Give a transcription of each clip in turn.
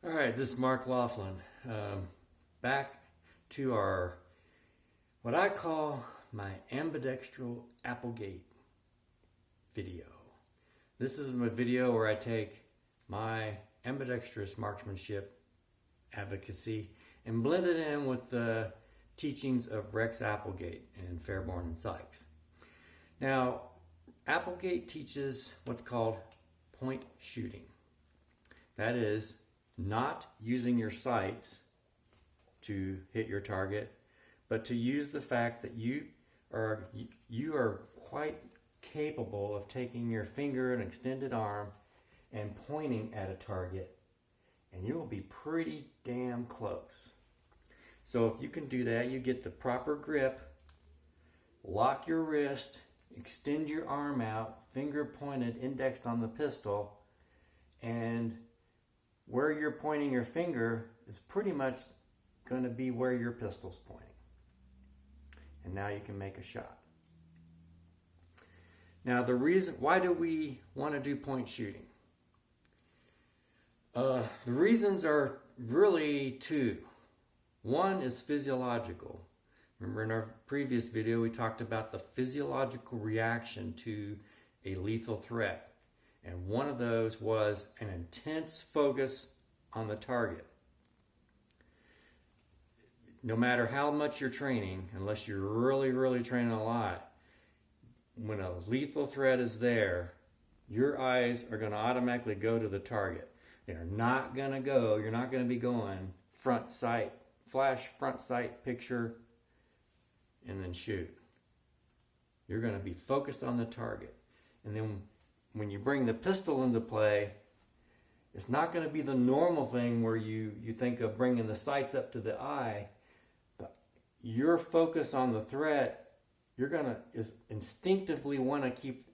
All right, this is Mark Laughlin. Back to what I call my ambidextral Applegate video. This is a video where I take my ambidextrous marksmanship advocacy and blend it in with the teachings of Rex Applegate and Fairborn and Sykes. Now, Applegate teaches what's called point shooting. That is, not using your sights to hit your target, but to use the fact that you are quite capable of taking your finger and extended arm and pointing at a target, and you will be pretty damn close. So if you can do that, you get the proper grip, lock your wrist, extend your arm out, finger pointed, indexed on the pistol, and where you're pointing your finger is pretty much going to be where your pistol's pointing. And now you can make a shot. Now why do we want to do point shooting? The reasons are really two. One is physiological. Remember in our previous video we talked about the physiological reaction to a lethal threat. And one of those was an intense focus on the target. No matter how much you're training, unless you're really training a lot, when a lethal threat is there, your eyes are going to automatically go to the target. You're not going to be going front sight, flash front sight picture, and then shoot. You're going to be focused on the target. And then when you bring the pistol into play, it's not going to be the normal thing where you think of bringing the sights up to the eye. But your focus on the threat, will instinctively want to keep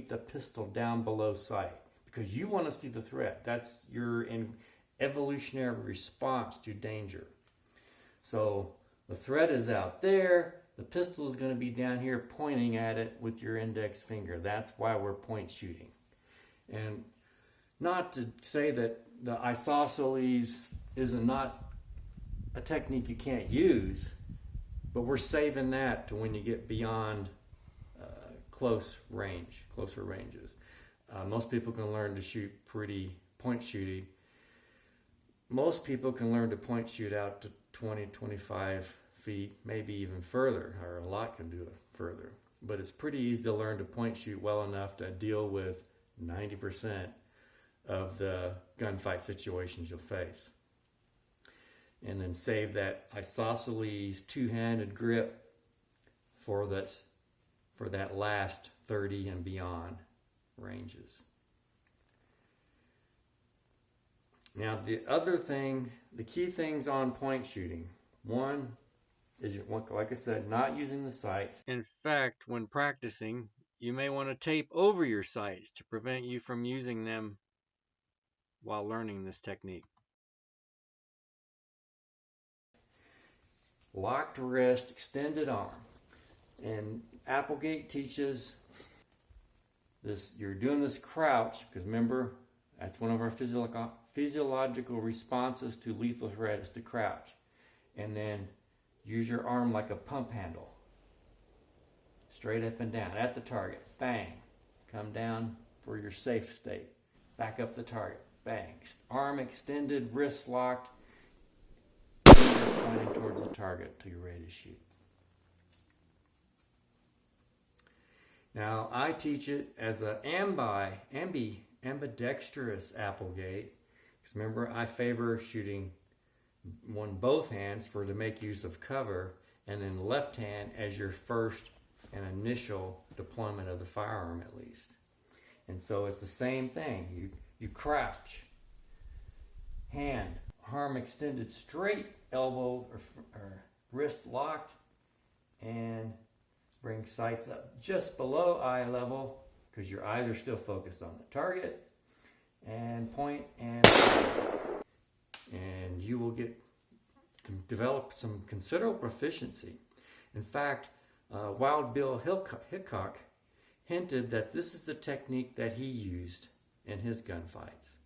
the pistol down below sight because you want to see the threat. That's your evolutionary response to danger. So the threat is out there. The pistol is going to be down here pointing at it with your index finger. That's why we're point shooting. And not to say that the isosceles is not a technique you can't use, but we're saving that to when you get beyond closer ranges. Most people can learn to shoot point shooting. Most people can learn to point shoot out to 20, 25 feet, maybe even further, or a lot can do it further. But it's pretty easy to learn to point shoot well enough to deal with 90% of the gunfight situations you'll face. And then save that isosceles two-handed grip for that last 30 and beyond ranges. Now the key things on point shooting. One is, like I said, not using the sights. In fact, when practicing, you may want to tape over your sights to prevent you from using them while learning this technique. Locked wrist, extended arm. And Applegate teaches this, you're doing this crouch, because remember, that's one of our physiological responses to lethal threat is to crouch. And then use your arm like a pump handle. Straight up and down at the target. Bang. Come down for your safe state. Back up the target. Bang. Arm extended, wrist locked. Pointing towards the target till you're ready to shoot. Now I teach it as an ambidextrous Applegate. Because remember, I favor shooting both hands to make use of cover, and then left hand as your first and initial deployment of the firearm at least. And so it's the same thing. You crouch, hand, arm extended straight, elbow or wrist locked, and bring sights up just below eye level because your eyes are still focused on the target, and point and you will develop some considerable proficiency. In fact, Wild Bill Hickok hinted that this is the technique that he used in his gunfights.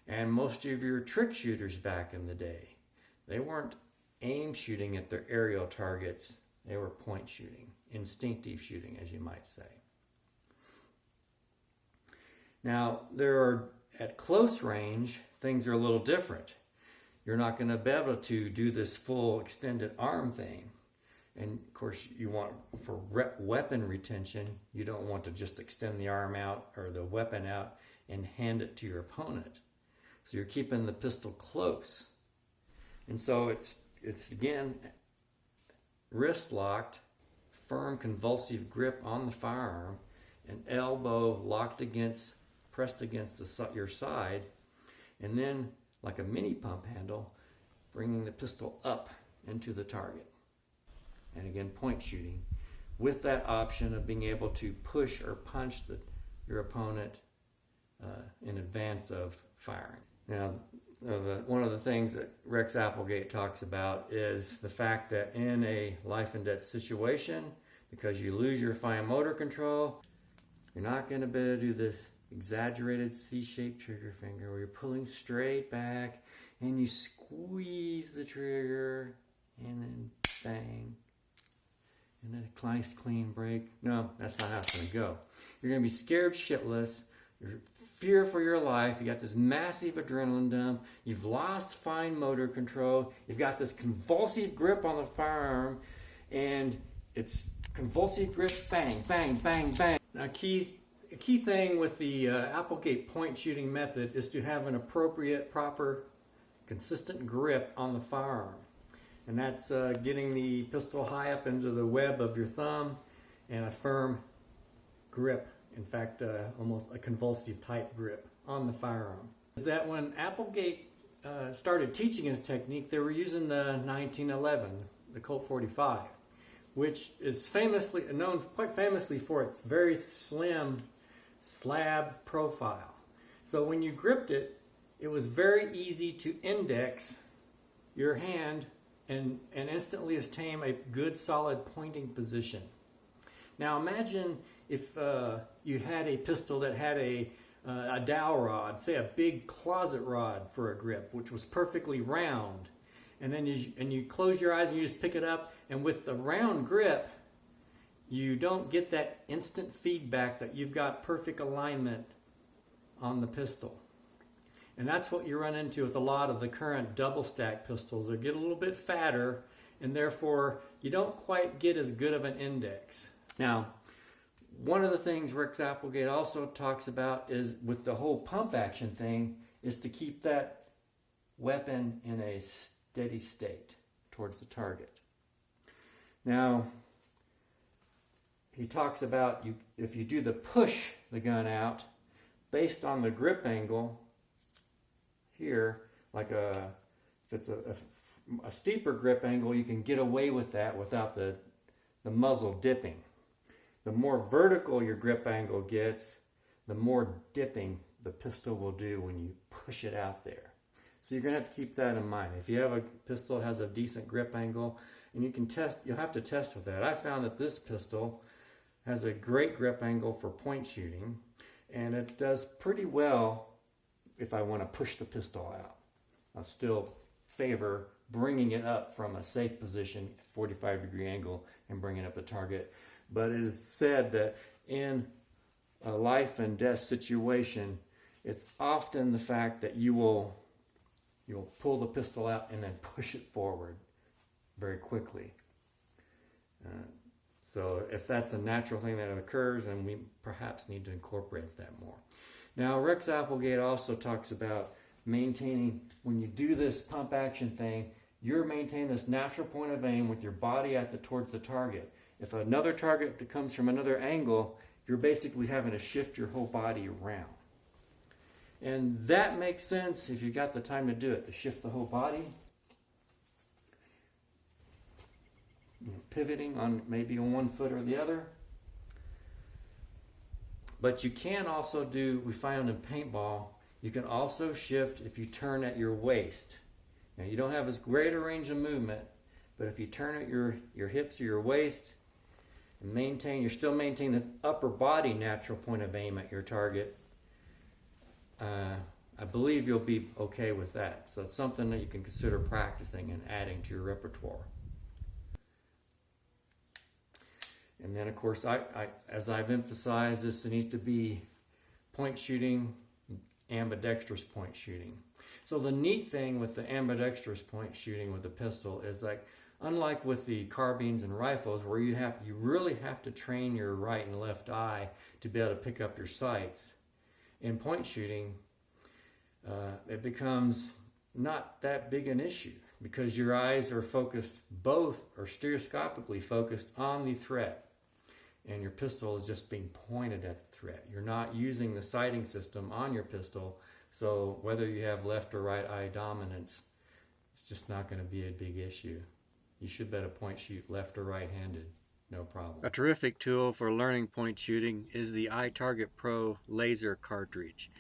And most of your trick shooters back in the day, they weren't aim shooting at their aerial targets. They were point shooting, instinctive shooting, as you might say. Now, at close range, things are a little different. You're not going to be able to do this full extended arm thing. And of course, you want, for weapon retention, you don't want to just extend the arm out or the weapon out and hand it to your opponent. So you're keeping the pistol close. And so it's again, wrist locked, firm convulsive grip on the firearm, an elbow pressed against your side, and then like a mini pump handle, bringing the pistol up into the target. And again, point shooting, with that option of being able to push or punch your opponent in advance of firing. Now, one of the things that Rex Applegate talks about is the fact that in a life and death situation, because you lose your fine motor control, you're not going to be able to do this exaggerated C-shaped trigger finger where you're pulling straight back and you squeeze the trigger and then bang. And then a nice clean break. No, that's not how it's going to go. You're going to be scared shitless. You're fear for your life. You got this massive adrenaline dump. You've lost fine motor control. You've got this convulsive grip on the firearm, and it's convulsive grip, bang, bang, bang, bang. Now, a key thing with the Applegate point shooting method is to have an appropriate, proper, consistent grip on the firearm. And that's getting the pistol high up into the web of your thumb and a firm grip. In fact, almost a convulsive type grip on the firearm. Is that when Applegate started teaching his technique, they were using the 1911, the Colt 45, which is known quite famously for its very slim slab profile. So when you gripped it, it was very easy to index your hand and instantly attain a good solid pointing position. Now imagine if you had a pistol that had a dowel rod, say a big closet rod for a grip, which was perfectly round, and then you close your eyes and you just pick it up, and with the round grip, you don't get that instant feedback that you've got perfect alignment on the pistol. And that's what you run into with a lot of the current double stack pistols. They get a little bit fatter, and therefore you don't quite get as good of an index. Now, one of the things Rex Applegate also talks about is with the whole pump action thing is to keep that weapon in a steady state towards the target. Now, he talks about if you do push the gun out based on the grip angle here, like if it's a steeper grip angle, you can get away with that without the muzzle dipping. The more vertical your grip angle gets, the more dipping the pistol will do when you push it out there. So you're going to have to keep that in mind. If you have a pistol that has a decent grip angle, and you'll have to test with that. I found that this pistol has a great grip angle for point shooting, and it does pretty well if I want to push the pistol out. I'll still favor bringing it up from a safe position, 45-degree angle, and bringing up the target. But it is said that in a life and death situation, it's often the fact that you'll pull the pistol out and then push it forward very quickly. So if that's a natural thing that occurs, then we perhaps need to incorporate that more. Now, Rex Applegate also talks about maintaining, when you do this pump action thing, you're maintaining this natural point of aim with your body towards the target. If another target comes from another angle, you're basically having to shift your whole body around. And that makes sense if you've got the time to do it, to shift the whole body. Pivoting on maybe on one foot or the other. But you can also we found in paintball, you can also shift if you turn at your waist. Now you don't have as great a range of movement, but if you turn at your hips or your waist, and you're still maintaining this upper body natural point of aim at your target. I believe you'll be okay with that. So it's something that you can consider practicing and adding to your repertoire. And then, of course, as I've emphasized, this needs to be point shooting, ambidextrous point shooting. So the neat thing with the ambidextrous point shooting with the pistol is, like, unlike with the carbines and rifles, where you really have to train your right and left eye to be able to pick up your sights, in point shooting, it becomes not that big an issue because your eyes are focused, both are stereoscopically focused on the threat, and your pistol is just being pointed at the threat. You're not using the sighting system on your pistol, so whether you have left or right eye dominance, it's just not going to be a big issue. You should be able to point shoot left or right-handed, no problem. A terrific tool for learning point shooting is the iTarget Pro laser cartridge.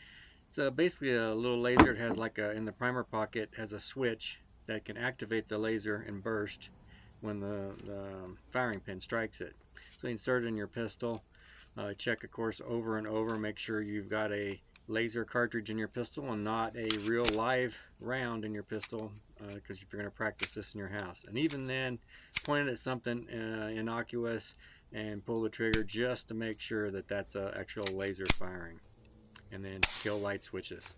It's basically a little laser. It has like in the primer pocket has a switch that can activate the laser and burst when the firing pin strikes it. So insert it in your pistol. Check, of course, over and over. Make sure you've got a laser cartridge in your pistol and not a real live round in your pistol, because if you're going to practice this in your house. And even then, point it at something innocuous and pull the trigger just to make sure that that's actual laser firing. And then kill light switches.